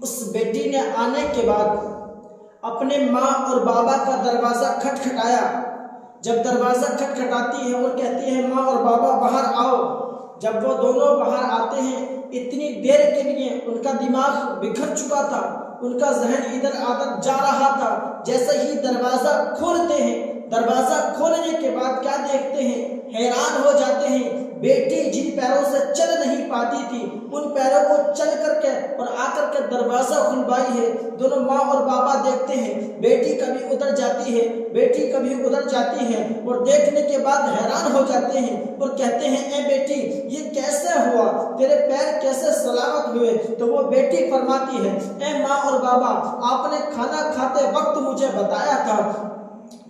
اس بیٹی نے آنے کے بعد اپنے ماں اور بابا کا دروازہ کھٹکھٹایا۔ جب دروازہ کھٹکھٹاتی ہے اور کہتی ہے ماں اور بابا باہر آؤ، جب وہ دونوں باہر آتے ہیں اتنی دیر کے لیے ان کا دماغ بکھر چکا تھا، ان کا ذہن ادھر ادھر جا رہا تھا۔ جیسے ہی دروازہ کھولتے ہیں، دروازہ کھولنے کے بعد کیا دیکھتے ہیں، حیران ہو جاتے ہیں۔ بیٹی جن پیروں سے چل نہیں پاتی تھی ان پیروں کو چل کر کے اور آ کر کے دروازہ کھلوائی ہے۔ دونوں ماں اور بابا دیکھتے ہیں، بیٹی کبھی ادھر جاتی ہے، بیٹی کبھی ادھر جاتی ہے، اور دیکھنے کے بعد حیران ہو جاتے ہیں اور کہتے ہیں اے بیٹی یہ کیسے ہوا، تیرے پیر کیسے سلامت ہوئے؟ تو وہ بیٹی فرماتی ہے اے ماں اور بابا، آپ نے کھانا کھاتے وقت مجھے بتایا تھا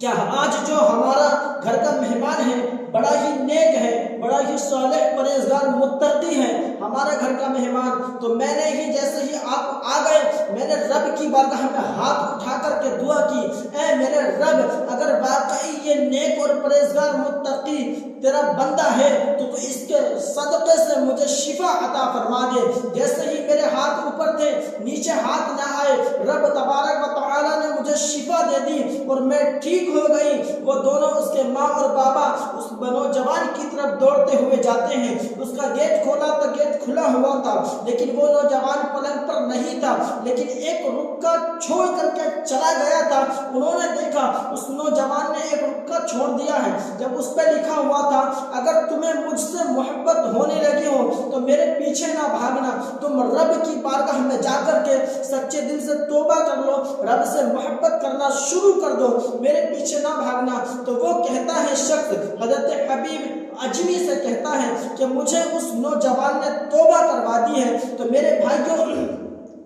کیا آج جو ہمارا گھر کا مہمان ہے بڑا ہی نیک ہے، بڑا ہی صالح پرہیزگار متقی ہے ہمارا گھر کا مہمان، تو میں نے ہی جیسے ہی آپ آ گئے میں نے رب کی بارگاہ میں ہاتھ اٹھا کر کے دعا کی، اے میرے رب اگر واقعی یہ نیک اور پرہیزگار متقی تیرا بندہ ہے تو اس کے صدقے سے مجھے شفا عطا فرما دے۔ جیسے ہی میرے ہاتھ اوپر تھے نیچے ہاتھ نہ آئے، رب تبارک و تعالی نے مجھے شفا دے دی اور میں ٹھیک ہو گئی۔ وہ دونوں اس کے ماں اور بابا اس نوجوان کی طرف دوڑتے ہوئے جاتے ہیں، اس کا گیٹ کھولا تو گیٹ کھلا ہوا تھا لیکن وہ نوجوان پلنگ پر نہیں تھا، لیکن ایک رکا چھوڑ کر کے چلا گیا تھا۔ انہوں نے دیکھا اس نوجوان نے ایک رکا چھوڑ دیا ہے، جب اس پہ لکھا ہوا تھا اگر تمہیں مجھ سے محبت ہونے لگی ہو تو میرے پیچھے نہ بھاگنا، تم رب کی بارگاہ میں جا کر کے سچے دل سے توبہ کر لو، رب سے محبت کرنا شروع کر دو، میرے پیچھے نہ بھاگنا۔ تو وہ کہتا ہے شخص حضرت حبیب اجمی سے کہتا ہے کہ مجھے اس نوجوان نے توبہ کروا دی ہے۔ تو میرے بھائیوں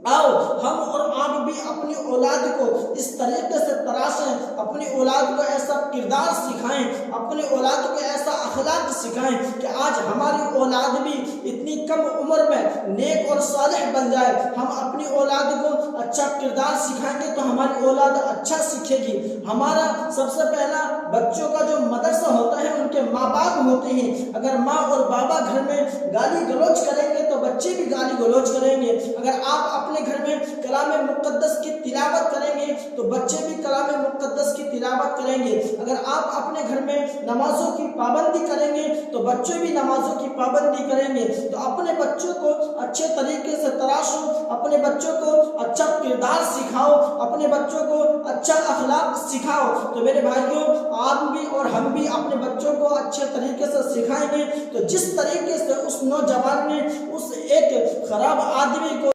آؤ ہم اور آپ بھی اپنی اولاد کو اس طریقے سے تراشیں، اپنی اولاد کو ایسا کردار سکھائیں، اپنی اولاد کو ایسا اخلاق سکھائیں کہ آج ہماری اولاد بھی اتنی کم عمر میں نیک اور صالح بن جائے۔ ہم اپنی اولاد کو اچھا کردار سکھائیں گے تو ہماری اولاد اچھا سیکھے گی۔ ہمارا سب سے پہلا بچوں کا جو مدرسہ ہوتا ہے ان کے ماں باپ ہوتے ہیں۔ اگر ماں اور بابا گھر میں گالی گلوچ کریں گے تو بچے بھی گالی گلوچ کریں گے۔ اگر آپ اپنے گھر میں کلام مقدس کی تلاوت کریں گے تو بچے بھی کلام مقدس کی تلاوت کریں گے۔ اگر آپ اپنے گھر میں نمازوں کی پابندی کریں گے تو بچے بھی نمازوں کی پابندی کریں گے۔ تو اپنے بچوں کو اچھے طریقے سے تراشو، اپنے بچوں کو اچھا کردار سکھاؤ، اپنے بچوں کو اچھا اخلاق سکھاؤ۔ تو میرے بھائیوں آپ بھی اور ہم بھی اپنے بچوں کو اچھے طریقے سے سکھائیں گے تو جس طریقے سے اس نوجوان نے اس ایک خراب آدمی کو